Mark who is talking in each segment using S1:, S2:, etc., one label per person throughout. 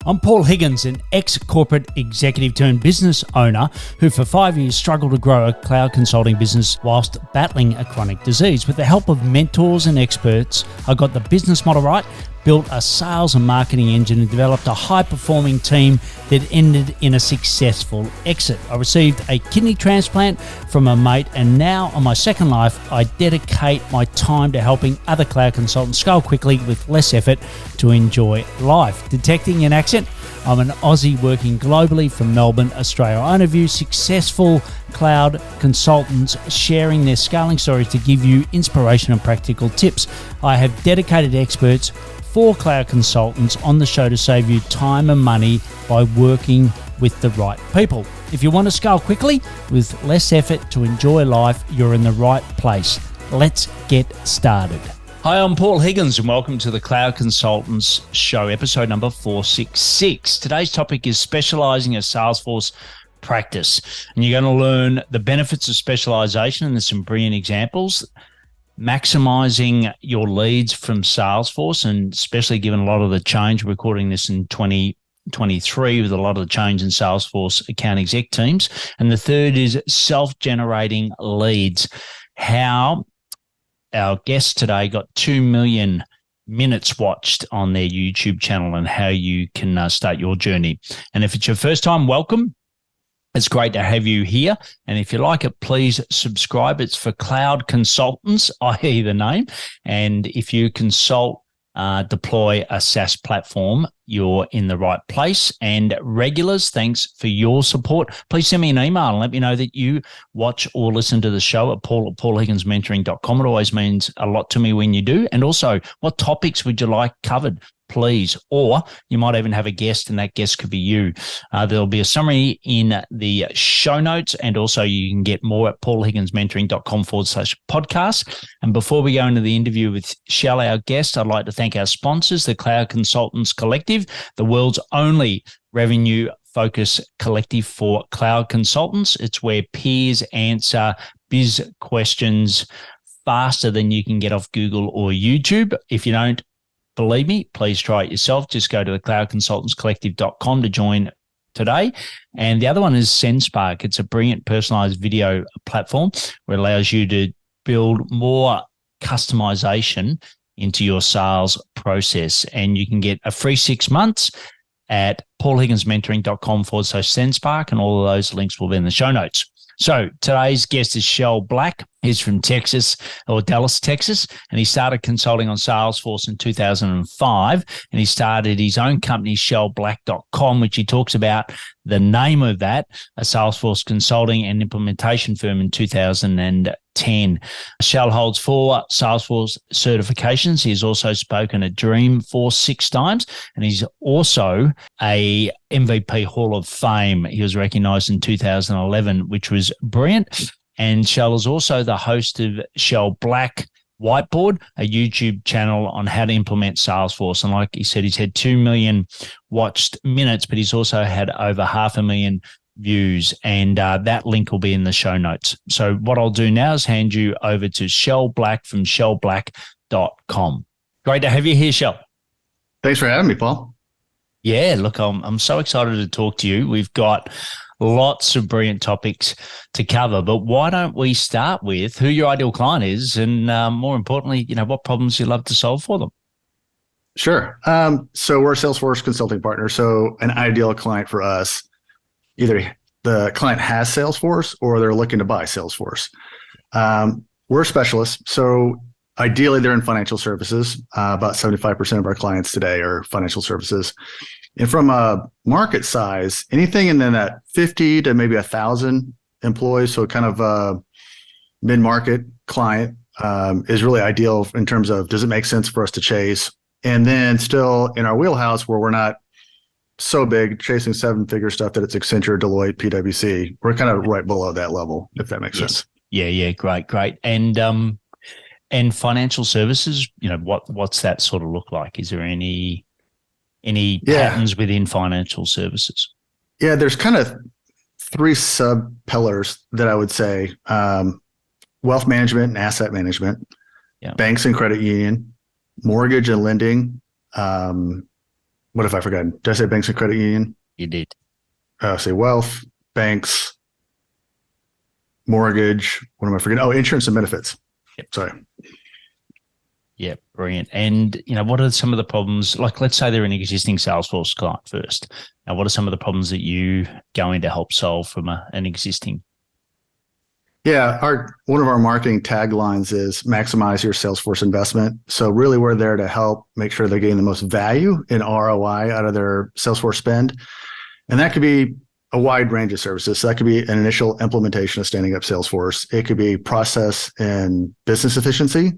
S1: I'm Paul Higgins, an ex-corporate executive turned business owner who for 5 years struggled to grow a cloud consulting business whilst battling a chronic disease. With the help of mentors and experts, I got the business model right, built a sales and marketing engine, and developed a high-performing team that ended in a successful exit. I received a kidney transplant from a mate, and now on my second life, I dedicate my time to helping other cloud consultants scale quickly with less effort to enjoy life. Detecting an accent? I'm an Aussie working globally from Melbourne, Australia. I interview successful cloud consultants sharing their scaling stories to give you inspiration and practical tips. I have dedicated experts for cloud consultants on the show to save you time and money by working with the right people. If you want to scale quickly with less effort to enjoy life, you're in the right place. Let's get started. Hi, I'm Paul Higgins and welcome to the Cloud Consultants Show, episode number 466. Today's topic is specializing a Salesforce practice, and you're going to learn the benefits of specialization, and there's some brilliant examples. Maximizing your leads from Salesforce, and especially given a lot of the change, we're recording this in 2023 with a lot of the change in Salesforce account exec teams. And the third is self-generating leads. How our guest today got 2 million minutes watched on their YouTube channel, and how you can start your journey. And if it's your first time, welcome. It's great to have you here. And if you like it, please subscribe. It's for cloud consultants, i.e. the name. And if you consult, deploy a SaaS platform, you're in the right place. And regulars, thanks for your support. Please send me an email and let me know that you watch or listen to the show at paul@paulhigginsmentoring.com. It always means a lot to me when you do. And also, what topics would you like covered? Please. Or you might even have a guest, and that guest could be you. There'll be a summary in the show notes, and also you can get more at paulhigginsmentoring.com/podcast. And before we go into the interview with Shell, our guest, I'd like to thank our sponsors, the Cloud Consultants Collective, the world's only revenue focus collective for cloud consultants. It's where peers answer biz questions faster than you can get off Google or YouTube. If you don't believe me, please try it yourself. Just go to the cloudconsultantscollective.com to join today. And the other one is SendSpark. It's a brilliant personalized video platform where it allows you to build more customization into your sales process. And you can get a free 6 months at paulhigginsmentoring.com/SendSpark. And all of those links will be in the show notes. So today's guest is ShellBlack. He's from Texas, or Dallas, Texas, and he started consulting on Salesforce in 2005, and he started his own company, ShellBlack.com, which he talks about the name of that, a Salesforce consulting and implementation firm, in 2010. Shell holds 4 Salesforce certifications. He's also spoken at Dreamforce 6 times, and he's also a MVP Hall of Fame. He was recognized in 2011, which was brilliant. And Shell is also the host of ShellBlack Whiteboard, a YouTube channel on how to implement Salesforce. And like he said, he's had 2 million watched minutes, but he's also had over 500,000 views. And that link will be in the show notes. So what I'll do now is hand you over to ShellBlack from ShellBlack.com. Great to have you here, Shell.
S2: Thanks for having me, Paul.
S1: Yeah, look, I'm so excited to talk to you. We've got lots of brilliant topics to cover, but why don't we start with who your ideal client is, and more importantly, what problems you love to solve for them?
S2: Sure. So we're a Salesforce consulting partner. So an ideal client for us, either the client has Salesforce or they're looking to buy Salesforce. We're specialists. So ideally they're in financial services. About 75% of our clients today are financial services. And from a market size, anything in that 50 to maybe 1,000 employees, so kind of a mid-market client, is really ideal in terms of, does it make sense for us to chase? And then still in our wheelhouse where we're not so big chasing 7-figure stuff that it's Accenture, Deloitte, PwC. We're kind of right below that level, if that makes sense.
S1: Yeah. Great. And financial services, what's that sort of look like? Is there any patterns within financial services?
S2: Yeah, there's kind of 3 sub pillars that I would say: wealth management and asset management, banks and credit union, mortgage and lending, What if I forgot? Did I say banks and credit union?
S1: You did.
S2: Say wealth, banks, mortgage. What am I forgetting? Oh, insurance and benefits.
S1: Yep.
S2: Sorry.
S1: Yeah, brilliant. And, what are some of the problems? Like, let's say they're an existing Salesforce client first. Now, what are some of the problems that you going to help solve from an existing?
S2: Yeah, one of our marketing taglines is maximize your Salesforce investment. So really, we're there to help make sure they're getting the most value in ROI out of their Salesforce spend. And that could be a wide range of services. So that could be an initial implementation of standing up Salesforce. It could be process and business efficiency.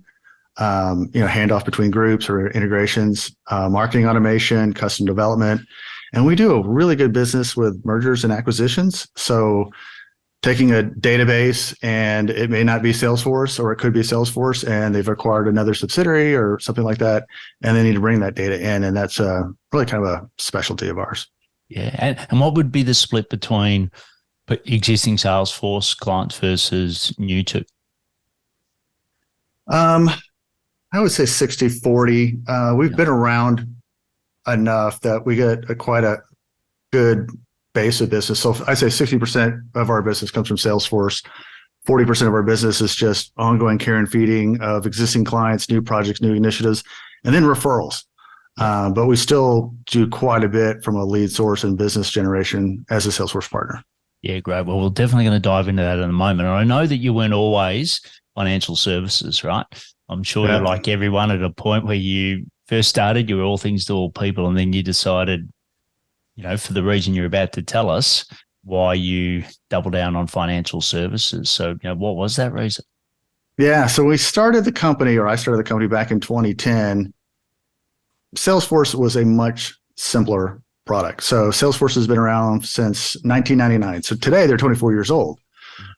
S2: Handoff between groups or integrations, marketing automation, custom development. And we do a really good business with mergers and acquisitions. So taking a database and it may not be Salesforce or it could be Salesforce and they've acquired another subsidiary or something like that. And they need to bring that data in. And that's really kind of a specialty of ours.
S1: Yeah. And what would be the split between existing Salesforce clients versus new to?
S2: I would say 60-40. We've been around enough that we get quite a good base of business. So I say 60% of our business comes from Salesforce. 40% of our business is just ongoing care and feeding of existing clients, new projects, new initiatives, and then referrals. But we still do quite a bit from a lead source and business generation as a Salesforce partner.
S1: Yeah, great. Well, we're definitely going to dive into that in a moment. And I know that you weren't always financial services, right? I'm sure you're like everyone at a point where you first started, you were all things to all people, and then you decided, for the reason you're about to tell us, why you double down on financial services. So, what was that reason?
S2: Yeah. So I started the company back in 2010. Salesforce was a much simpler product. So Salesforce has been around since 1999. So today they're 24 years old.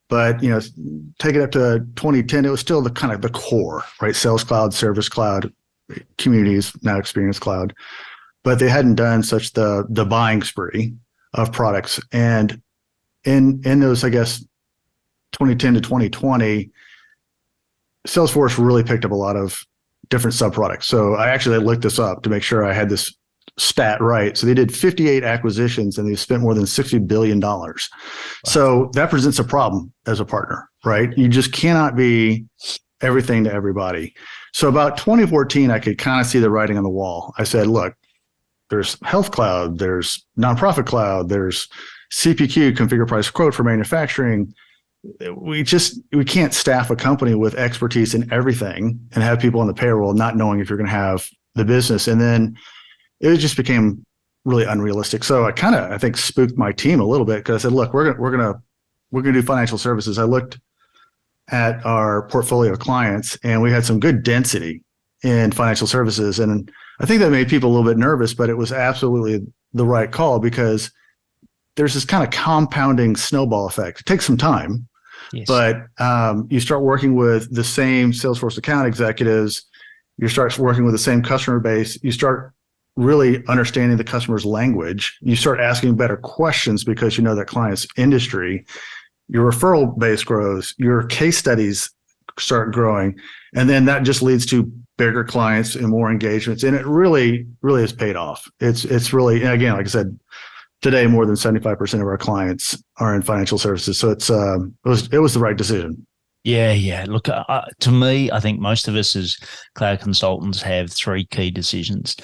S2: But, take it up to 2010, it was still the kind of the core, right? Sales Cloud, Service Cloud, Communities, now Experience Cloud. But they hadn't done such the buying spree of products. And in those, I guess, 2010 to 2020, Salesforce really picked up a lot of different sub-products. So I actually looked this up to make sure I had this stat right. So they did 58 acquisitions and they spent more than $60 billion. Wow. So that presents a problem as a partner, right? You just cannot be everything to everybody. So about 2014, I could kind of see the writing on the wall. I said, look, there's Health Cloud, there's Nonprofit Cloud, there's CPQ, Configure Price Quote for manufacturing. We can't staff a company with expertise in everything and have people on the payroll not knowing if you're going to have the business. And then it just became really unrealistic. So I think spooked my team a little bit because I said, look, we're gonna do financial services. I looked at our portfolio of clients and we had some good density in financial services. And I think that made people a little bit nervous, but it was absolutely the right call because there's this kind of compounding snowball effect. It takes some time, yes. But you start working with the same Salesforce account executives, you start working with the same customer base, you start really understanding the customer's language, you start asking better questions because you know that client's industry, your referral base grows, your case studies start growing, and then that just leads to bigger clients and more engagements. And it really, really has paid off. It's really, and again, like I said, today more than 75% of our clients are in financial services. So it was the right decision.
S1: Yeah. Look, to me, I think most of us as cloud consultants have three key decisions.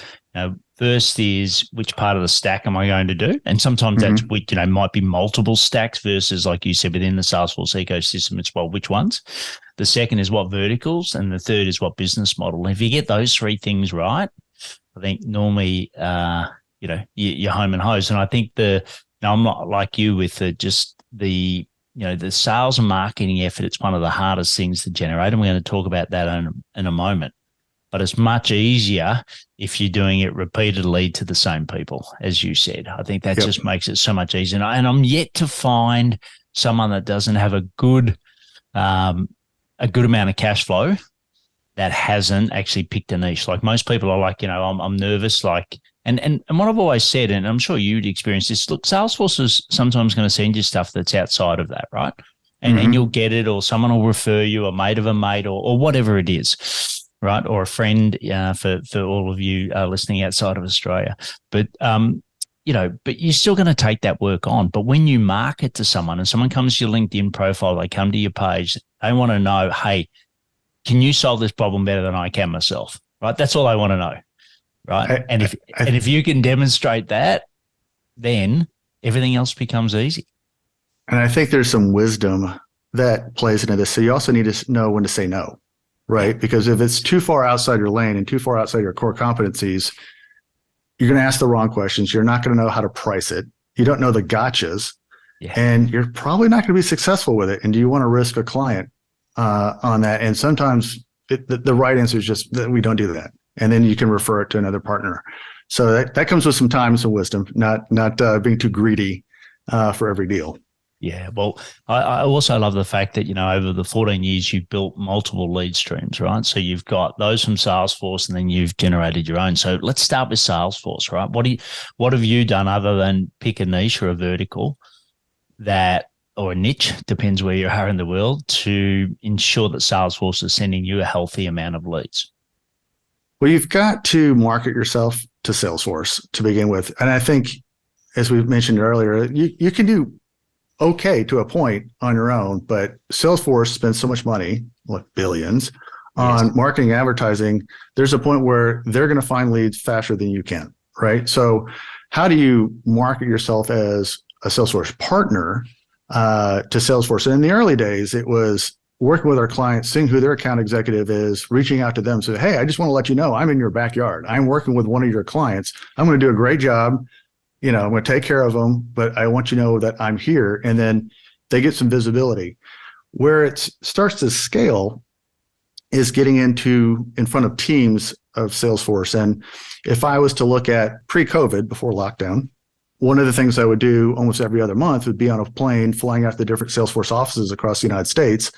S1: First is which part of the stack am I going to do? And sometimes that's which, might be multiple stacks versus, like you said, within the Salesforce ecosystem, it's which ones. The second is what verticals, and the third is what business model. And if you get those three things right, I think normally, you're home and hose. And I think I'm not like you with the sales and marketing effort. It's one of the hardest things to generate. And we're going to talk about that in a moment. But it's much easier if you're doing it repeatedly to the same people, as you said. I think that just makes it so much easier. And I'm yet to find someone that doesn't have a good amount of cash flow that hasn't actually picked a niche. Like most people are like, I'm nervous, like, and what I've always said, and I'm sure you'd experience this, look, Salesforce is sometimes going to send you stuff that's outside of that, right? And you'll get it, or someone will refer you, a mate of a mate, or whatever it is. right? Or a friend for all of you listening outside of Australia. But, but you're still going to take that work on. But when you market to someone and someone comes to your LinkedIn profile, they come to your page, they want to know, hey, can you solve this problem better than I can myself? Right? That's all they want to know. Right. And if you can demonstrate that, then everything else becomes easy.
S2: And I think there's some wisdom that plays into this. So you also need to know when to say no, right? Because if it's too far outside your lane and too far outside your core competencies, you're going to ask the wrong questions. You're not going to know how to price it. You don't know the gotchas, and you're probably not going to be successful with it. And do you want to risk a client on that? And sometimes the right answer is just that we don't do that. And then you can refer it to another partner. So that comes with some time and some wisdom, not being too greedy for every deal.
S1: Yeah, well, I also love the fact that, over the 14 years, you've built multiple lead streams, right? So you've got those from Salesforce and then you've generated your own. So let's start with Salesforce, right? What have you done other than pick a niche or a vertical or a niche, depends where you are in the world, to ensure that Salesforce is sending you a healthy amount of leads?
S2: Well, you've got to market yourself to Salesforce to begin with. And I think, as we mentioned earlier, you can do okay to a point on your own, but Salesforce spends so much money, like billions, on marketing and advertising. There's a point where they're going to find leads faster than you can, right? So how do you market yourself as a Salesforce partner to Salesforce? And in the early days, it was working with our clients, seeing who their account executive is, reaching out to them. So, hey, I just want to let you know, I'm in your backyard. I'm working with one of your clients. I'm going to do a great job. I'm going to take care of them, but I want you to know that I'm here. And then they get some visibility. Where it starts to scale is getting in front of teams of Salesforce. And if I was to look at pre-COVID, before lockdown, one of the things I would do almost every other month would be on a plane flying out to the different Salesforce offices across the United States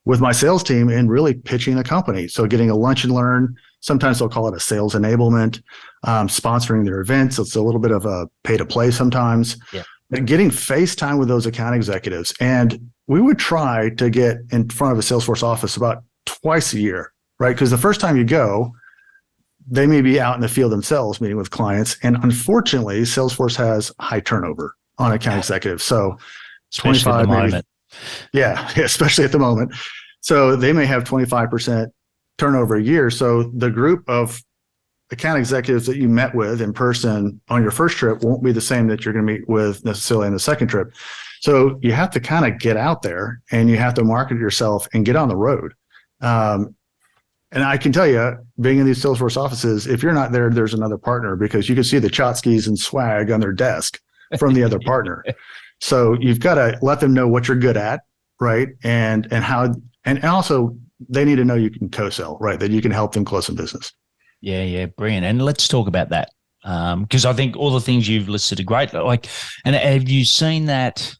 S2: with my sales team and really pitching the company. So getting a lunch and learn, sometimes they'll call it a sales enablement, sponsoring their events. It's a little bit of a pay to play sometimes, but getting face time with those account executives. And we would try to get in front of a Salesforce office about twice a year, right? Because the first time you go, they may be out in the field themselves meeting with clients. And unfortunately, Salesforce has high turnover on account executives. So
S1: especially 25, at the moment.
S2: Yeah, especially at the moment. So they may have 25% turnover a year. So the group of account executives that you met with in person on your first trip won't be the same that you're going to meet with necessarily on the second trip. So you have to kind of get out there and you have to market yourself and get on the road. And I can tell you, being in these Salesforce offices, if you're not there, there's another partner, because you can see the tchotchkes and swag on their desk from the other partner. So you've got to let them know what you're good at, right? And how, and also they need to know you can co-sell, right? That you can help them close some business.
S1: Yeah, brilliant. And let's talk about that, because I think all the things you've listed are great. And have you seen that?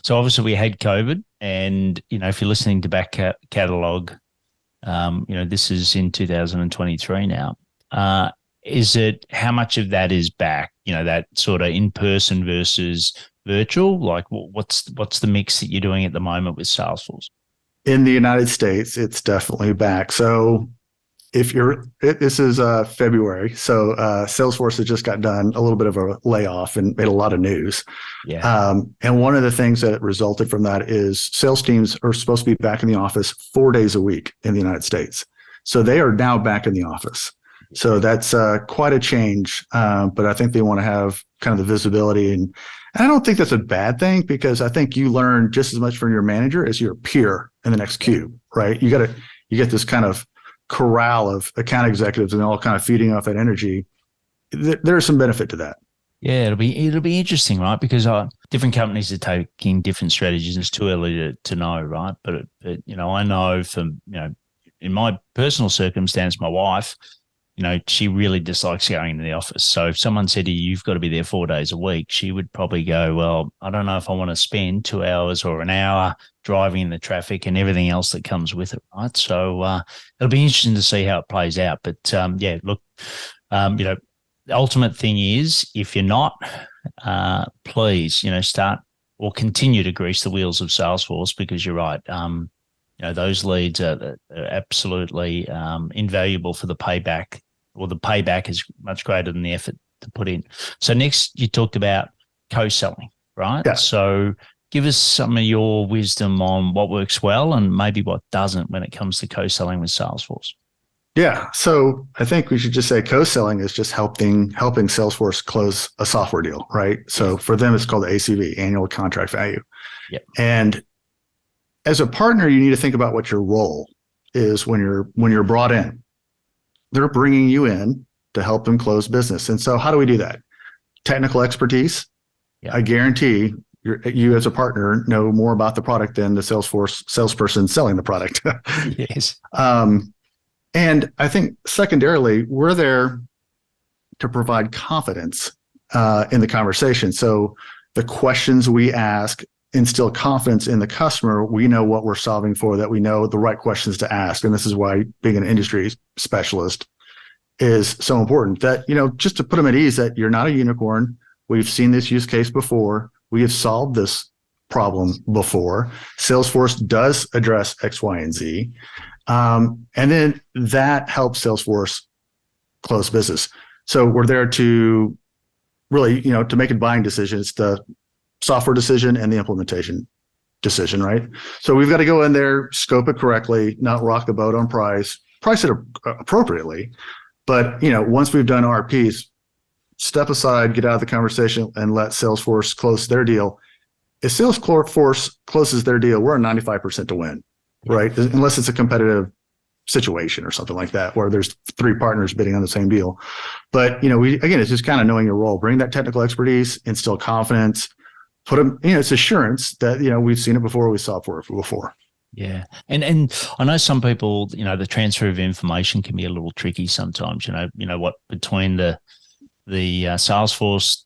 S1: So obviously we had COVID, and if you're listening to back catalog, this is in 2023 now. Is it, how much of that is back? That sort of in person versus virtual? Like, what's the mix that you're doing at the moment with Salesforce?
S2: In the United States, it's definitely back. So this is February. So Salesforce has just got done a little bit of a layoff and made a lot of news.
S1: Yeah.
S2: And one of the things that resulted from that is sales teams are supposed to be back in the office 4 days a week in the United States. So they are now back in the office. So that's quite a change. But I think they want to have kind of the visibility. And I don't think that's a bad thing, because I think you learn just as much from your manager as your peer in the next cube, right? You get this kind of corral of account executives and all kind of feeding off that energy. There's some benefit to that.
S1: Yeah, it'll be interesting, right? Because different companies are taking different strategies. It's too early to know, right? But I know from in my personal circumstance, my wife, she really dislikes going into the office. So if someone said to you, you've got to be there 4 days a week, she would probably go, well, I don't know if I want to spend 2 hours or an hour driving in the traffic and everything else that comes with it, right? So it'll be interesting to see how it plays out. But look, the ultimate thing is, if you're not, please, start or continue to grease the wheels of Salesforce, because you're right. those leads are absolutely invaluable for the payback, or the payback is much greater than the effort to put in. So next, you talked about co-selling, right?
S2: Yeah.
S1: So give us some of your wisdom on what works well and maybe what doesn't when it comes to co-selling with Salesforce.
S2: Yeah. So I think we should just say co-selling is just helping Salesforce close a software deal, right? So for them, it's called ACV, annual contract value.
S1: Yep.
S2: And as a partner, you need to think about what your role is when you're brought in. They're bringing you in to help them close business. And so how do we do that? Technical expertise. Yep. I guarantee you as a partner know more about the product than the Salesforce salesperson selling the product.
S1: Yes.
S2: And I think secondarily, we're there to provide confidence in the conversation. So the questions we ask instill confidence in the customer. We know what we're solving for, that we know the right questions to ask. And this is why being an industry specialist is so important, that, just to put them at ease that you're not a unicorn. We've seen this use case before. We have solved this problem before. Salesforce does address X, Y, and Z. And then that helps Salesforce close business. So we're there to really, to make a buying decision. It's the software decision and the implementation decision, right? So we've got to go in there, scope it correctly, not rock the boat on price it appropriately. But, once we've done RPs, step aside, get out of the conversation and let Salesforce close their deal. If Salesforce closes their deal, we're at 95% to win, right? Unless it's a competitive situation or something like that, where there's 3 partners bidding on the same deal. But, it's just kind of knowing your role. Bring that technical expertise, instill confidence, put them, it's assurance that, we've seen it before, we saw it before.
S1: Yeah. And I know some people, the transfer of information can be a little tricky sometimes, what between the Salesforce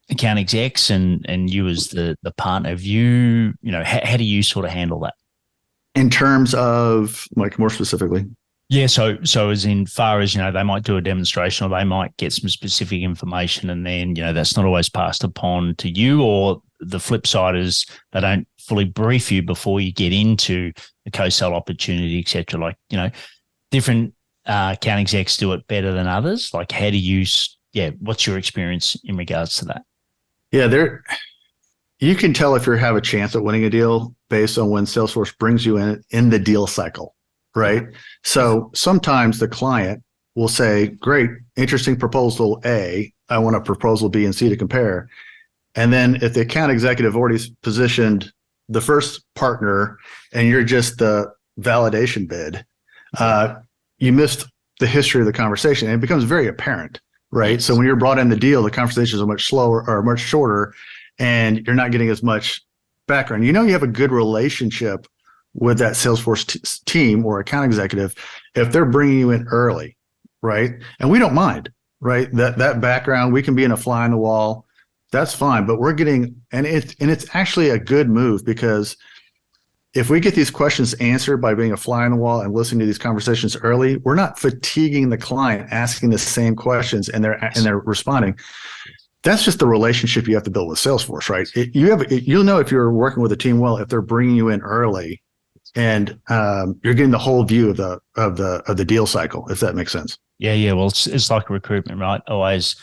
S1: account execs and you as the partner, how do you sort of handle that?
S2: In terms of, like, more specifically?
S1: Yeah, so as in far as, they might do a demonstration or they might get some specific information and then, that's not always passed upon to you, or the flip side is they don't fully brief you before you get into the co-sell opportunity, et cetera. Like, different account execs do it better than others. Like, how do you, what's your experience in regards to that?
S2: Yeah, you can tell if you have a chance at winning a deal based on when Salesforce brings you in the deal cycle, right? So sometimes the client will say, great, interesting proposal A, I want a proposal B and C to compare. And then if the account executive already positioned the first partner and you're just the validation bid, you missed the history of the conversation, and it becomes very apparent, right? Yes. So when you're brought in the deal, the conversations are much slower or much shorter, and you're not getting as much background. You have a good relationship with that Salesforce team or account executive if they're bringing you in early, right? And we don't mind, right? That background, we can be in a fly on the wall. That's fine, but we're getting, and it's actually a good move, because if we get these questions answered by being a fly on the wall and listening to these conversations early, we're not fatiguing the client asking the same questions and they're responding. That's just the relationship you have to build with Salesforce, right? You'll know if you're working with a team well if they're bringing you in early, and you're getting the whole view of the deal cycle, if that makes sense.
S1: Yeah. Well, it's like a recruitment, right? Always.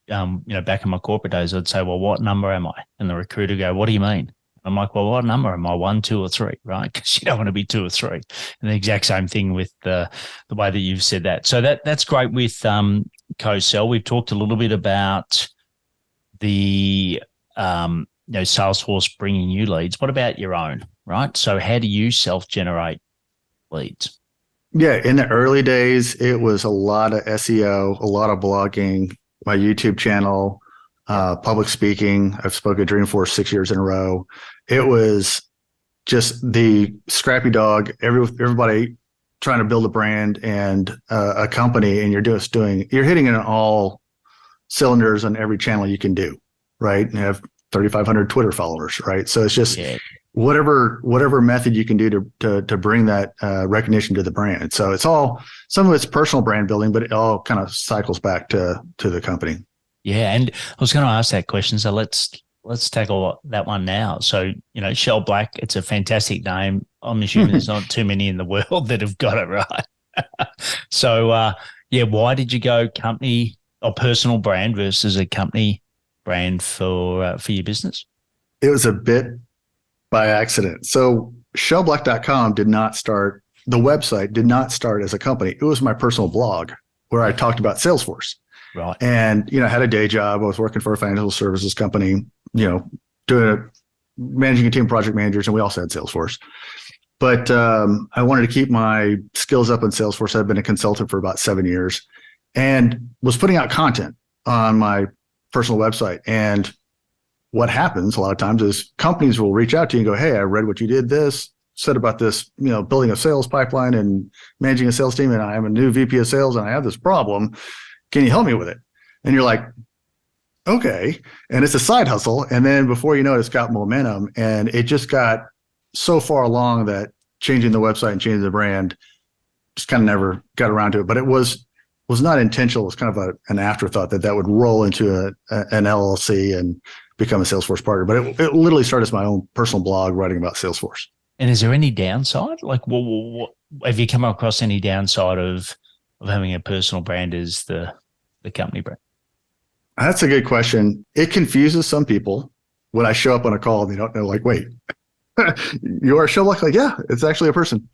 S1: Back in my corporate days, I'd say, well, what number am I? And the recruiter go, what do you mean? I'm like, well, what number am I? 1, 2, or 3, right? Because you don't want to be 2 or 3. And the exact same thing with the way that you've said that. So that's great with co-sell. We've talked a little bit about the Salesforce bringing you leads. What about your own, right? So how do you self-generate leads?
S2: Yeah, in the early days, it was a lot of SEO, a lot of blogging, my YouTube channel, public speaking. I've spoken at Dreamforce 6 years in a row. It was just the scrappy dog, everybody trying to build a brand and a company, and you're hitting it on all cylinders on every channel you can do, right? And you have 3,500 Twitter followers, right? So it's just whatever method you can do to bring that recognition to the brand. So it's all, some of it's personal brand building, but it all kind of cycles back to the company.
S1: Yeah, and I was going to ask that question, so let's tackle that one now. So, ShellBlack, it's a fantastic name. I'm assuming there's not too many in the world that have got it right. So, yeah, why did you go company or personal brand versus a company brand for your business?
S2: It was a bit by accident. So ShellBlack.com did not start, the website did not start as a company. It was my personal blog where I talked about Salesforce.
S1: Right.
S2: And, I had a day job. I was working for a financial services company, managing a team of project managers, and we also had Salesforce. But I wanted to keep my skills up in Salesforce. I've been a consultant for about 7 years and was putting out content on my personal website. And what happens a lot of times is companies will reach out to you and go, hey, I read what you did said about this, building a sales pipeline and managing a sales team. And I am a new VP of sales and I have this problem. Can you help me with it? And you're like, okay. And it's a side hustle. And then before you know it, it's got momentum. And it just got so far along that changing the website and changing the brand just kind of never got around to it. But it was not intentional. It was kind of an afterthought that would roll into an LLC and become a Salesforce partner. But it literally started as my own personal blog writing about Salesforce.
S1: And is there any downside? Like, what have you come across any downside of having a personal brand as the company brand?
S2: That's a good question. It confuses some people when I show up on a call and they don't know, like, wait, you are ShellBlack? Like, yeah, it's actually a person.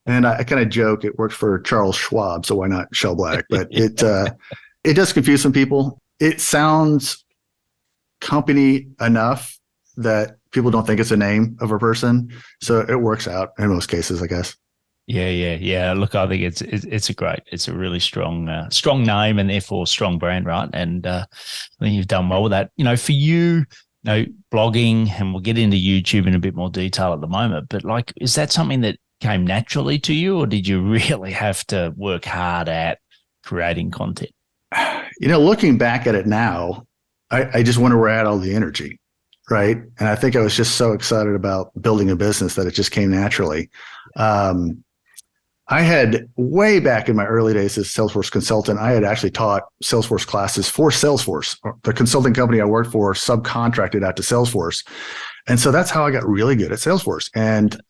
S2: And I kind of joke, it works for Charles Schwab, so why not ShellBlack? But it does confuse some people. It sounds company enough that people don't think it's a name of a person. So it works out in most cases, I guess.
S1: Yeah. Look, I think it's a really strong name and therefore strong brand, right? And I think you've done well with that. For you, blogging, and we'll get into YouTube in a bit more detail at the moment, but like, is that something that came naturally to you, or did you really have to work hard at creating content?
S2: Looking back at it now, I just wonder where I had all the energy, right? And I think I was just so excited about building a business that it just came naturally. I had way back in my early days as Salesforce consultant, I had actually taught Salesforce classes for Salesforce. The consulting company I worked for subcontracted out to Salesforce. And so that's how I got really good at Salesforce. And,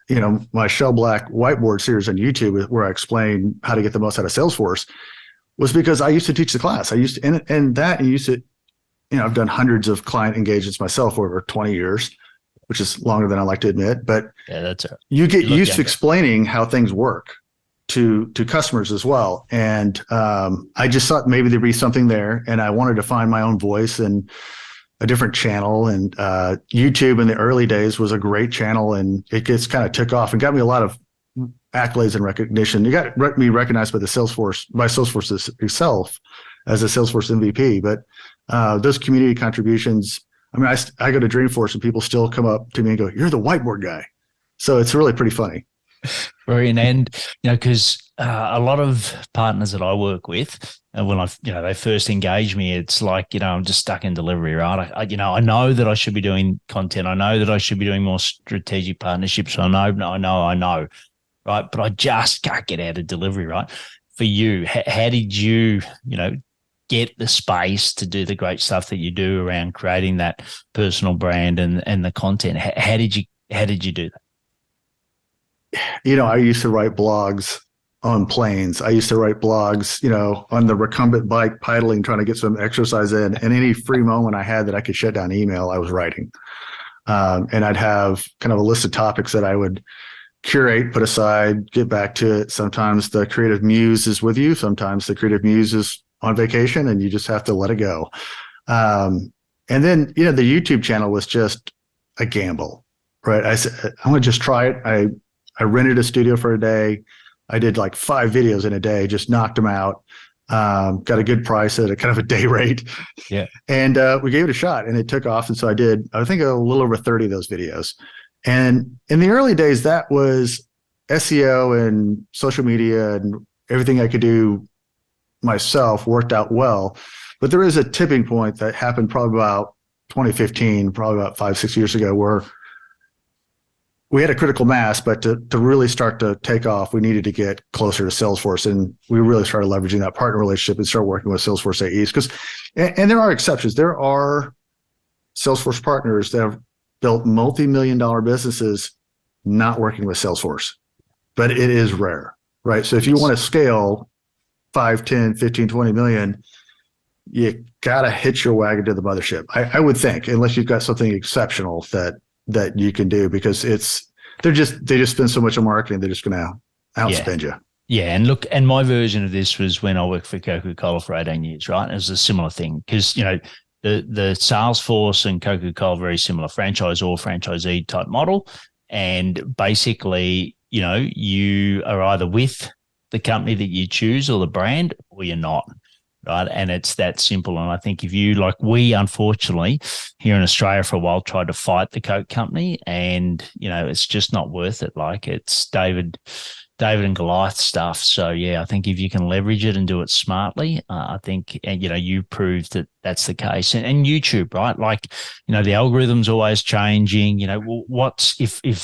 S2: my ShellBlack Whiteboard series on YouTube, where I explain how to get the most out of Salesforce, was because I used to teach the class. I've done hundreds of client engagements myself over 20 years, which is longer than I like to admit. But
S1: yeah, that's it.
S2: You get used to explaining how things work to customers as well. And I just thought maybe there'd be something there. And I wanted to find my own voice and a different channel. And YouTube in the early days was a great channel, and it just kind of took off and got me a lot of accolades and recognition. You got me recognized by Salesforce itself as a Salesforce MVP. But those community contributions, I go to Dreamforce and people still come up to me and go, "You're the whiteboard guy." So it's really pretty funny.
S1: Brilliant. And, because a lot of partners that I work with, when they first engage me, it's like, I'm just stuck in delivery, right? I know that I should be doing content. I know that I should be doing more strategic partnerships. I know, right? But I just can't get out of delivery, right? For you, how did you, get the space to do the great stuff that you do around creating that personal brand and the content? How did you do that?
S2: I used to write blogs on planes. I used to write blogs, on the recumbent bike pedaling, trying to get some exercise in. And any free moment I had that I could shut down email, I was writing. And I'd have kind of a list of topics that I would curate, put aside, get back to it. Sometimes the creative muse is with you. Sometimes the creative muse is on vacation and you just have to let it go. And then, the YouTube channel was just a gamble, right? I said, I'm going to just try it. I rented a studio for a day. I did like 5 videos in a day, just knocked them out. Got a good price at a kind of a day rate.
S1: Yeah.
S2: And we gave it a shot and it took off. And so I did, I think, a little over 30 of those videos. And in the early days, that was SEO and social media and everything I could do myself worked out well. But there is a tipping point that happened probably about 2015, probably about 5-6 years ago, where we had a critical mass, but to really start to take off, we needed to get closer to Salesforce. And we really started leveraging that partner relationship and start working with Salesforce AEs. And there are exceptions. There are Salesforce partners that have built multi-million-dollar businesses not working with Salesforce, but it is rare, right? So if you want to scale 5, 10, 15, 20 million, you got to hitch your wagon to the mothership. I would think, unless you've got something exceptional that you can do, because they just spend so much on marketing, they're just going to outspend you.
S1: Yeah, and look, and my version of this was when I worked for Coca-Cola for 18 years, right? It was a similar thing because, you know, the Salesforce and Coca-Cola, very similar franchise or franchisee type model. And basically, you know, you are either with the company that you choose or the brand, or you're not, right? And it's that simple. And I think if you, like we, unfortunately, here in Australia for a while, tried to fight the Coke company, and, you know, it's just not worth it. Like, it's David and Goliath stuff. So, yeah, I think if you can leverage it and do it smartly, I think, and, you know, you proved that that's the case. And YouTube, right? Like, you know, the algorithm's always changing. You know, what's if you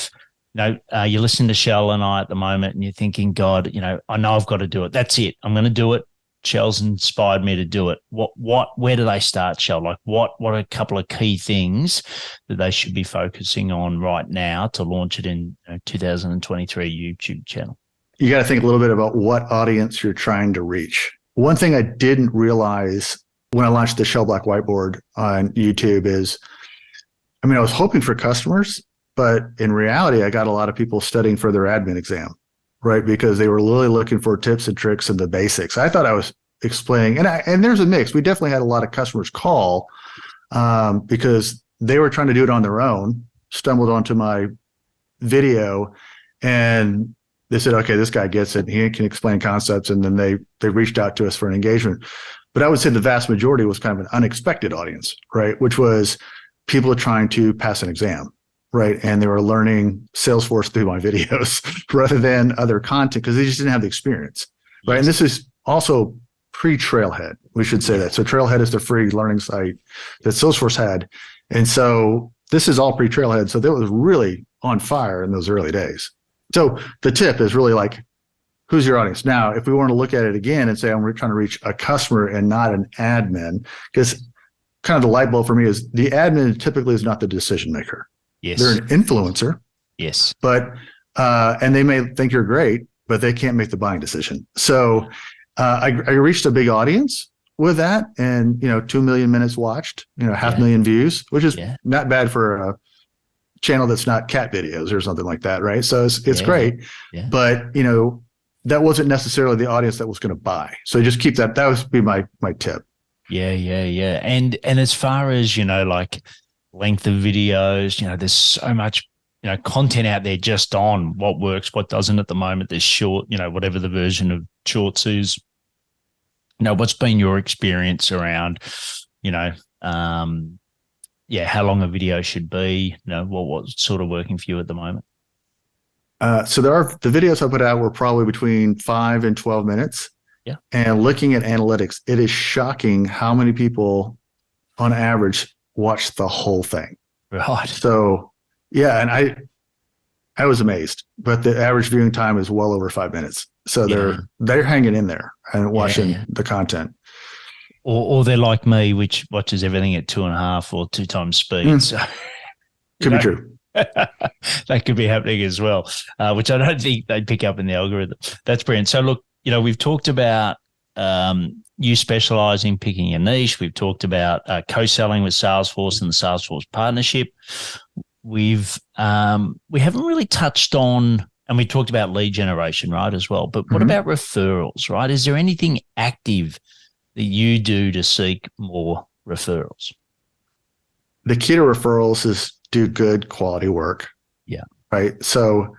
S1: know, you're listening to Shell and I at the moment and you're thinking, God, you know, I know I've got to do it. That's it. I'm going to do it. Shell's inspired me to do it. Where do they start, Shell? Like, what are a couple of key things that they should be focusing on right now to launch it in 2023 YouTube channel?
S2: You got to think a little bit about what audience you're trying to reach. One thing I didn't realize when I launched the ShellBlack Whiteboard on YouTube is, I mean, I was hoping for customers, but in reality, I got a lot of people studying for their admin exam, right? Because they were really looking for tips and tricks and the basics. I thought I was explaining, and there's a mix. We definitely had a lot of customers call because they were trying to do it on their own, stumbled onto my video, and they said, okay, this guy gets it. He can explain concepts. And then they reached out to us for an engagement. But I would say the vast majority was kind of an unexpected audience, right? Which was people trying to pass an exam, right? And they were learning Salesforce through my videos rather than other content because they just didn't have the experience, right? Yes. And this is also pre-Trailhead. We should say that. So Trailhead is the free learning site that Salesforce had. And so this is all pre-Trailhead. So that was really on fire in those early days. So the tip is really like, who's your audience? Now, if we want to look at it again and say, I'm trying to reach a customer and not an admin, because kind of the light bulb for me is the admin typically is not the decision maker.
S1: Yes.
S2: They're an influencer.
S1: Yes.
S2: But, and they may think you're great, but they can't make the buying decision. So I reached a big audience with that, and, 2 million minutes watched, 500,000 views, which is not bad for a channel that's not cat videos or something like that, right? So it's great, but that wasn't necessarily the audience that was going to buy. So just keep that. That would be my tip.
S1: Yeah. And as far as like length of videos, there's so much content out there just on what works, what doesn't at the moment. There's short, whatever the version of shorts is. What's been your experience around, how long a video should be, what's sort of working for you at the moment?
S2: So the videos I put out were probably between 5 and 12 minutes.
S1: Yeah. And
S2: looking at analytics, it is shocking how many people on average watch the whole thing.
S1: Right.
S2: So and I was amazed, but the average viewing time is well over 5 minutes. So they're hanging in there and watching the content.
S1: Or they're like me, which watches everything at 2.5 or 2 times speed. So,
S2: could be true.
S1: That could be happening as well, which I don't think they'd pick up in the algorithm. That's brilliant. So look, we've talked about you specializing, picking a niche. We've talked about co-selling with Salesforce and the Salesforce partnership. We haven't really touched on, and we talked about lead generation, right, as well. But what about referrals, right? Is there anything active that you do to seek more referrals?
S2: The key to referrals is do good quality work.
S1: Yeah.
S2: Right. So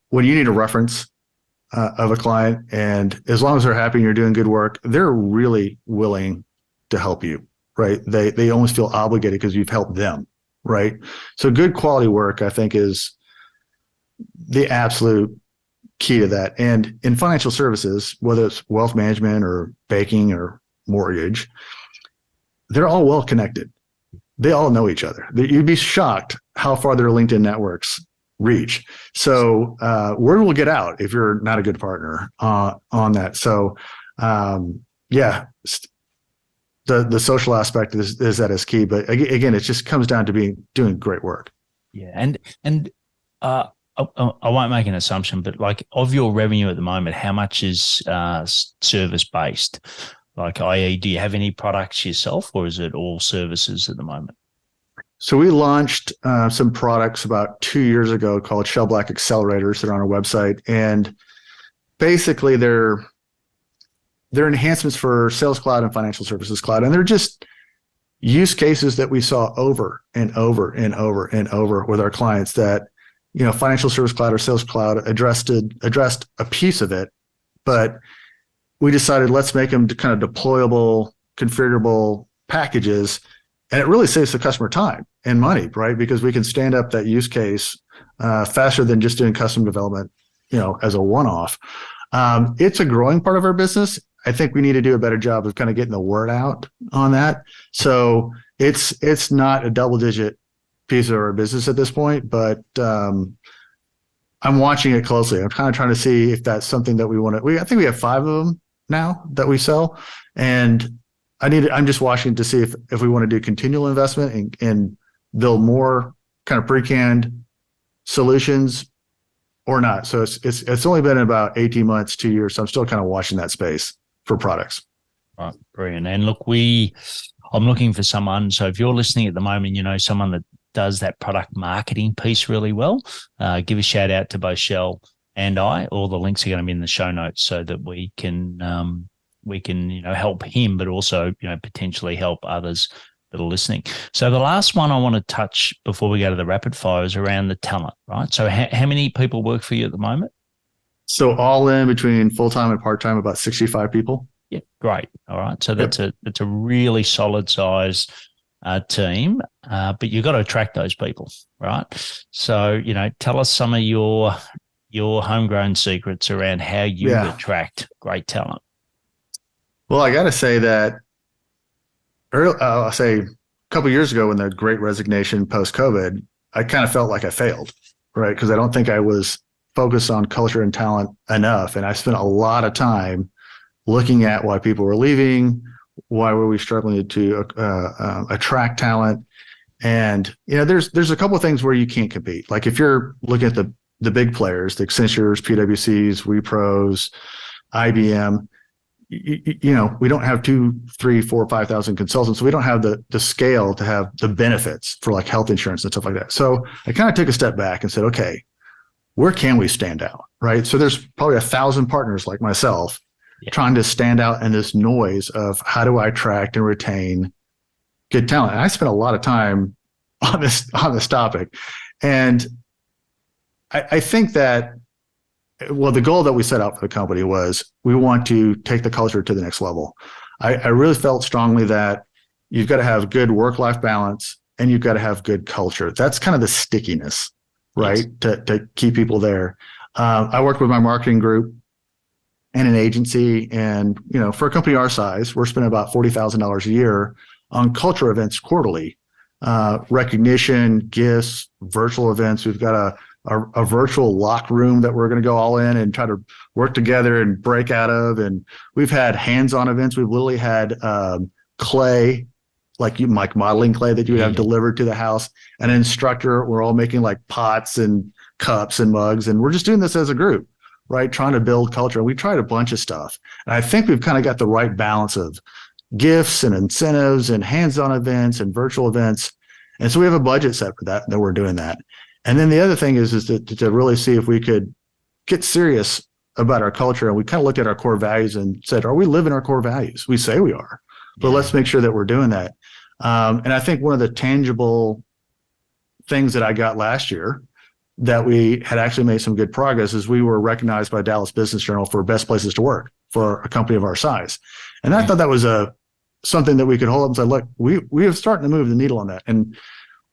S2: when you need a reference of a client, and as long as they're happy and you're doing good work, they're really willing to help you. Right. They almost feel obligated because you've helped them. Right. So good quality work, I think, is the absolute key to that. And in financial services, whether it's wealth management or banking or mortgage, they're all well connected. They all know each other. You'd be shocked how far their LinkedIn networks reach. So word will get out if you're not a good partner on that. So the social aspect is that key. But again, it just comes down to doing great work.
S1: Yeah, and I won't make an assumption, but like of your revenue at the moment, how much is service based? Like, i.e., do you have any products yourself, or is it all services at the moment?
S2: So we launched some products about 2 years ago called ShellBlack accelerators that are on our website, and basically they're enhancements for Sales Cloud and Financial Services Cloud, and they're just use cases that we saw over and over and over and over with our clients that, Financial Service Cloud or Sales Cloud addressed a piece of it, but we decided let's make them kind of deployable, configurable packages, and it really saves the customer time and money, right? Because we can stand up that use case faster than just doing custom development, as a one-off. It's a growing part of our business. I think we need to do a better job of kind of getting the word out on that. So it's not a double-digit piece of our business at this point, but I'm watching it closely. I'm kind of trying to see if that's something that we want to. I think we have 5 of them now that we sell, and I'm just watching to see if we want to do continual investment and build more kind of pre-canned solutions or not. So it's only been about 18 months, 2 years. So I'm still kind of watching that space for products.
S1: Right, brilliant. And look, I'm looking for someone. So if you're listening at the moment, someone that does that product marketing piece really well, give a shout out to both Shell and I. All the links are going to be in the show notes so that we can help him, but also, potentially help others that are listening. So the last one I want to touch before we go to the rapid fire is around the talent, right? So how many people work for you at the moment?
S2: So all in between full-time and part-time, about 65 people.
S1: Yeah, great. All right. So that's a really solid size team, but you've got to attract those people, right? So, tell us some of your homegrown secrets around how you attract great talent.
S2: Well, I got to say that I'll say a couple of years ago when the great resignation post-COVID, I kind of felt like I failed, right? Because I don't think I was focused on culture and talent enough. And I spent a lot of time looking at why people were leaving, why were we struggling to attract talent. And, there's a couple of things where you can't compete. Like if you're looking at the big players, the Accentures, PwCs, Wipros, IBM, we don't have 2, 3, 4, 5,000 consultants. So we don't have the scale to have the benefits for like health insurance and stuff like that. So I kind of took a step back and said, okay, where can we stand out, right? So there's probably 1,000 partners like myself trying to stand out in this noise of how do I attract and retain good talent. And I spent a lot of time on this topic. And I think that, well, the goal that we set out for the company was we want to take the culture to the next level. I really felt strongly that you've got to have good work-life balance and you've got to have good culture. That's kind of the stickiness, right? Yes. To keep people there. I worked with my marketing group and an agency, and for a company our size, we're spending about $40,000 a year on culture events quarterly, recognition, gifts, virtual events. We've got a virtual lock room that we're going to go all in and try to work together and break out of. And we've had hands-on events. We've literally had clay, like modeling clay that you would have delivered to the house, an instructor. We're all making like pots and cups and mugs. And we're just doing this as a group, right? Trying to build culture. And we tried a bunch of stuff. And I think we've kind of got the right balance of gifts and incentives and hands-on events and virtual events. And so we have a budget set for that we're doing that. And then the other thing is to really see if we could get serious about our culture. And we kind of looked at our core values and said, are we living our core values? We say we are, but let's make sure that we're doing that. And I think one of the tangible things that I got last year that we had actually made some good progress is we were recognized by Dallas Business Journal for best places to work for a company of our size. And I thought that was something that we could hold up and say, look, we are starting to move the needle on that. And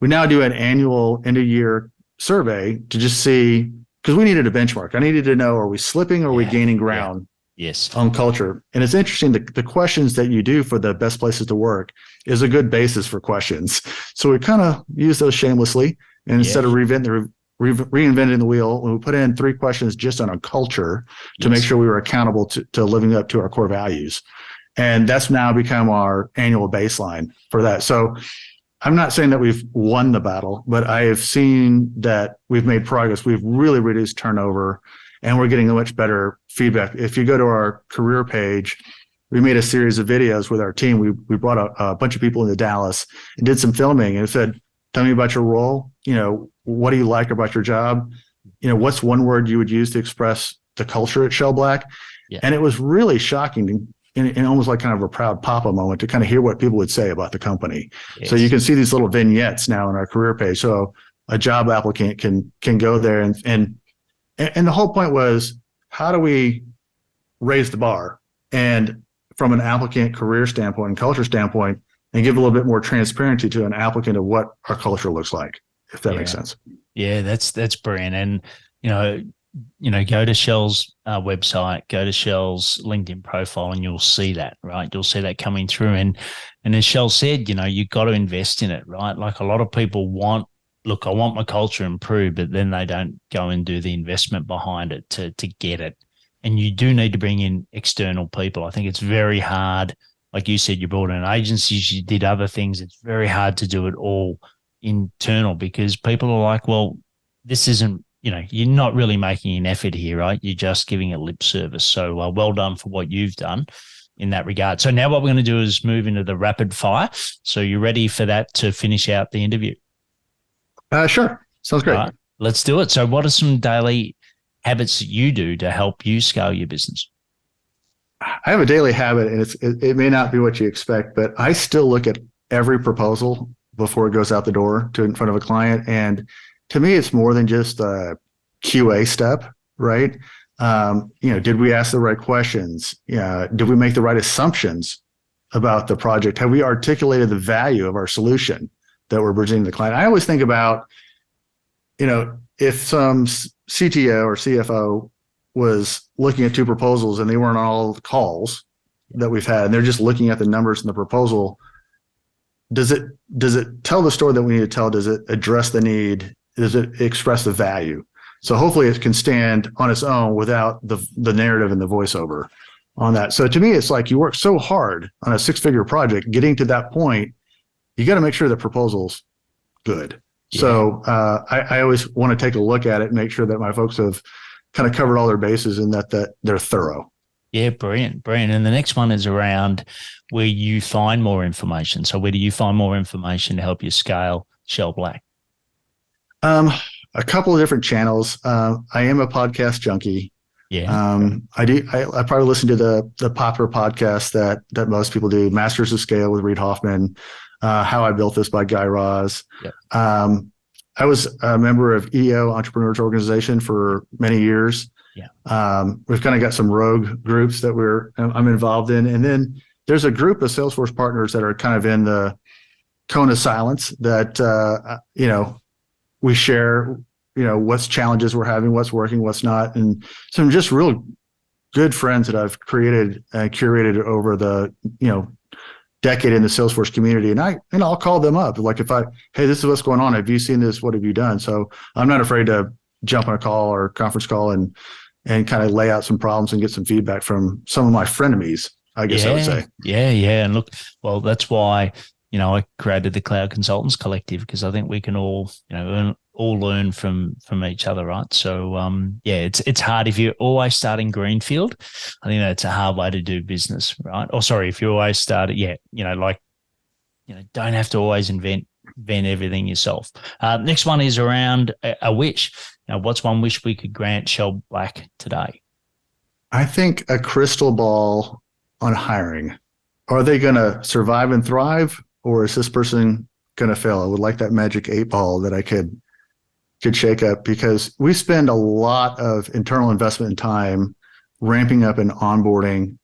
S2: we now do an annual end of year survey to just see, because we needed a benchmark. I needed to know, are we slipping or are we gaining ground on culture? And it's interesting, the questions that you do for the best places to work is a good basis for questions. So we kind of use those shamelessly. And instead of reinventing the wheel, we put in 3 questions just on a culture to make sure we were accountable to living up to our core values. And that's now become our annual baseline for that. So I'm not saying that we've won the battle, but I have seen that we've made progress. We've really reduced turnover, and we're getting a much better feedback. If you go to our career page, we made a series of videos with our team. We brought a bunch of people into Dallas and did some filming, and it said, tell me about your role. What do you like about your job? What's one word you would use to express the culture at ShellBlack?
S1: Yeah.
S2: And it was really shocking and almost like kind of a proud papa moment to kind of hear what people would say about the company. Yes. So you can see these little vignettes now on our career page. So a job applicant can go there and the whole point was, how do we raise the bar? And from an applicant career standpoint and culture standpoint, and give a little bit more transparency to an applicant of what our culture looks like, if that makes sense.
S1: Yeah, that's brilliant. And, go to Shell's website, go to Shell's LinkedIn profile, and you'll see that, right? You'll see that coming through. And as Shell said, you've got to invest in it, right? Like a lot of people I want my culture improved, but then they don't go and do the investment behind it to get it. And you do need to bring in external people. I think it's very hard. Like you said, you brought in agencies, you did other things. It's very hard to do it all internal because people are like, well, this isn't, you're not really making an effort here, right? You're just giving it lip service. So well done for what you've done in that regard. So now what we're going to do is move into the rapid fire. So you ready for that to finish out the interview?
S2: Sure. Sounds great. All right,
S1: let's do it. So what are some daily habits that you do to help you scale your business?
S2: I have a daily habit, and it may not be what you expect, but I still look at every proposal before it goes out the door to in front of a client. And to me, it's more than just a QA step, right? Did we ask the right questions? Did we make the right assumptions about the project? Have we articulated the value of our solution that we're presenting to the client? I always think about, if some CTO or CFO was looking at two proposals and they weren't on all the calls that we've had, and they're just looking at the numbers in the proposal, does it tell the story that we need to tell? Does it address the need? Does it express the value? So hopefully it can stand on its own without the narrative and the voiceover on that. So to me, it's like you work so hard on a 6-figure project, getting to that point, you got to make sure the proposal's good. Yeah. So I always want to take a look at it and make sure that my folks have kind of covered all their bases and that they're thorough.
S1: Yeah, brilliant. And the next one is around where you find more information. So where do you find more information to help you scale ShellBlack?
S2: A couple of different channels. I am a podcast junkie.
S1: Yeah.
S2: I probably listen to the popular podcast that most people do, Masters of Scale with Reid Hoffman, How I Built This by Guy Raz. Yep. I was a member of EO Entrepreneurs Organization for many years. Yeah. We've kind of got some rogue groups that I'm involved in. And then there's a group of Salesforce partners that are kind of in the cone of silence that, we share, what's challenges we're having, what's working, what's not. And some just real good friends that I've created and curated over the, decade in the Salesforce community. And I'll call them up. Like hey, this is what's going on. Have you seen this? What have you done? So I'm not afraid to jump on a call or conference call and kind of lay out some problems and get some feedback from some of my frenemies, I guess I would say.
S1: Yeah. And look, well, that's why, I created the Cloud Consultants Collective, because I think we can all, all learn from each other, right? So, it's hard if you're always starting greenfield. I think that's a hard way to do business, right? Or sorry, if you always start don't have to always invent everything yourself. Next one is around a wish. What's one wish we could grant ShellBlack today?
S2: I think a crystal ball on hiring. Are they going to survive and thrive, or is this person going to fail? I would like that magic 8-ball that I could shake up, because we spend a lot of internal investment and time ramping up and onboarding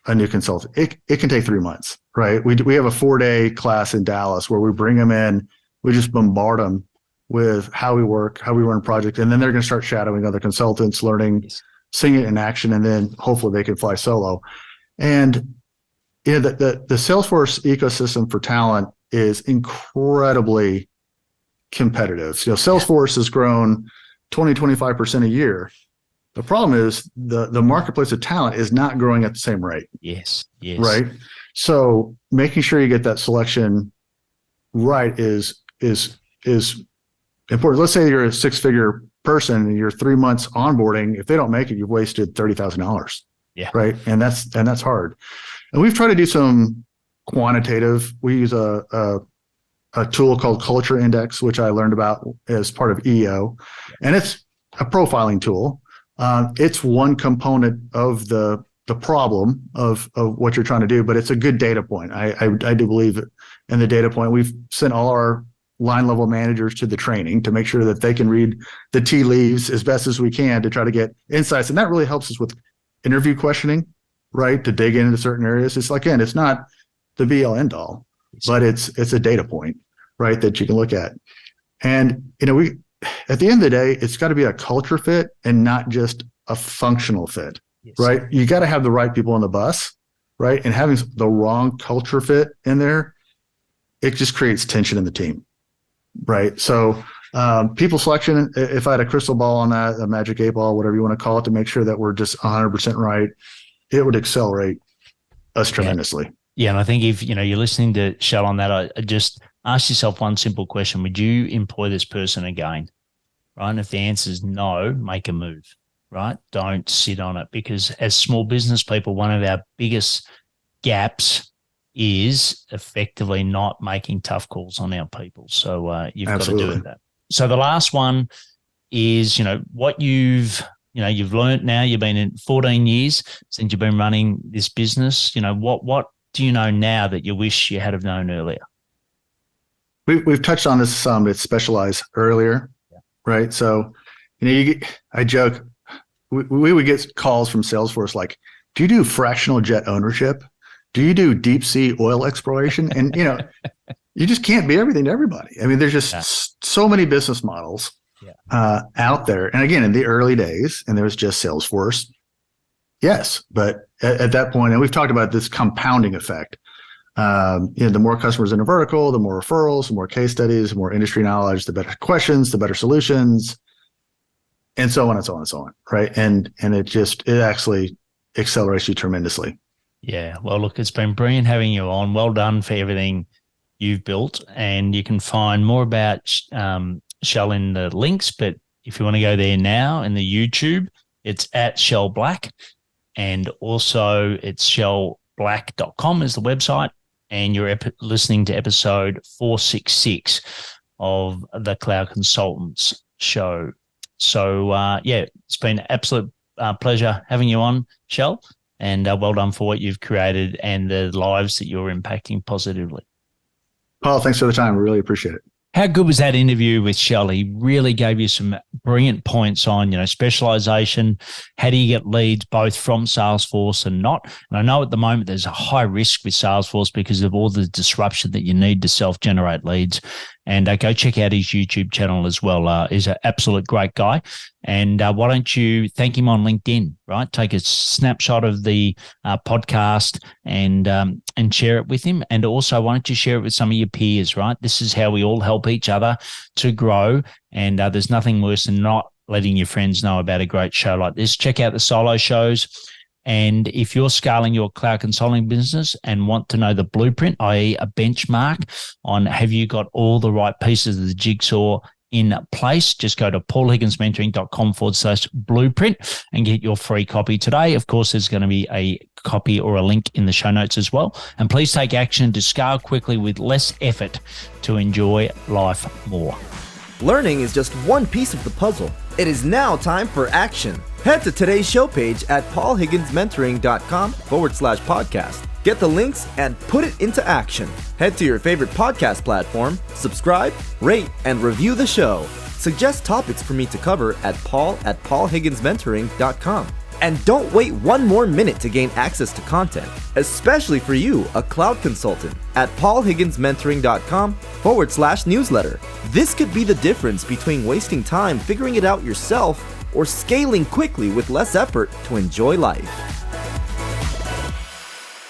S2: a new consultant. It can take 3 months, right? We have a 4-day class in Dallas where we bring them in, we just bombard them with how we work, how we run a project, and then they're going to start shadowing other consultants, learning, seeing it in action, and then hopefully they can fly solo. And the Salesforce ecosystem for talent is incredibly competitive. Salesforce has grown 20-25% a year. The problem is the marketplace of talent is not growing at the same rate.
S1: Yes.
S2: Right. So making sure you get that selection right is important. Let's say you're a 6-figure person and you're 3 months onboarding. If they don't make it, you've wasted $30,000.
S1: Yeah.
S2: Right. And that's hard. And we've tried to do some quantitative. We use a tool called Culture Index, which I learned about as part of EO, and it's a profiling tool. It's one component of the problem of what you're trying to do, but it's a good data point. I do believe in the data point. We've sent all our line level managers to the training to make sure that they can read the tea leaves as best as we can to try to get insights. And that really helps us with interview questioning, right? To dig into certain areas. It's like, again, it's not the be all end all, but it's a data point, right? That you can look at. And, we, at the end of the day, it's got to be a culture fit and not just a functional fit, right? You got to have the right people on the bus, right? And having the wrong culture fit in there, it just creates tension in the team. Right. So people selection, if I had a crystal ball on that, a magic 8-ball, whatever you want to call it, to make sure that we're just 100% right, it would accelerate us tremendously.
S1: Yeah. And I think if, you're listening to Shell on that, I just ask yourself one simple question. Would you employ this person again? Right. And if the answer is no, make a move. Right. Don't sit on it, because as small business people, one of our biggest gaps is effectively not making tough calls on our people. So you've
S2: Absolutely.
S1: got to do that. So the last one is, what you've learned now. You've been in 14 years since you've been running this business. What do you know now that you wish you had have known earlier?
S2: We've touched on this some. It's specialized earlier, right? So, I joke, we would get calls from Salesforce like, do you do fractional jet ownership? Do you do deep sea oil exploration? And, you just can't be everything to everybody. I mean, there's just so many business models out there. And again, in the early days, and there was just Salesforce. Yes. But at that point, and we've talked about this compounding effect. The more customers in a vertical, the more referrals, the more case studies, the more industry knowledge, the better questions, the better solutions, and so on and so on and so on. Right. And it actually accelerates you tremendously.
S1: Yeah. Well, look, it's been brilliant having you on. Well done for everything you've built. And you can find more about Shell in the links. But if you want to go there now in the YouTube, it's at ShellBlack. And also it's shellblack.com is the website. And you're listening to episode 466 of the Cloud Consultants Show. So, it's been an absolute pleasure having you on, Shell. And well done for what you've created and the lives that you're impacting positively.
S2: Paul, thanks for the time. We really appreciate it.
S1: How good was that interview with Shell? He really gave you some brilliant points on, specialization. How do you get leads both from Salesforce and not? And I know at the moment there's a high risk with Salesforce because of all the disruption that you need to self-generate leads. And go check out his YouTube channel as well. He's an absolute great guy. And why don't you thank him on LinkedIn, right? Take a snapshot of the podcast and share it with him. And also, why don't you share it with some of your peers, right? This is how we all help each other to grow. And there's nothing worse than not letting your friends know about a great show like this. Check out the solo shows. And if you're scaling your cloud consulting business and want to know the blueprint, i.e. a benchmark on have you got all the right pieces of the jigsaw in place, just go to paulhigginsmentoring.com/blueprint and get your free copy today. Of course, there's going to be a copy or a link in the show notes as well. And please take action to scale quickly with less effort to enjoy life more.
S3: Learning is just one piece of the puzzle. It is now time for action. Head to today's show page at paulhigginsmentoring.com/podcast. Get the links and put it into action. Head to your favorite podcast platform, subscribe, rate, and review the show. Suggest topics for me to cover at paul@paulhigginsmentoring.com. And don't wait one more minute to gain access to content, especially for you, a cloud consultant, at paulhigginsmentoring.com/newsletter. This could be the difference between wasting time figuring it out yourself or scaling quickly with less effort to enjoy life.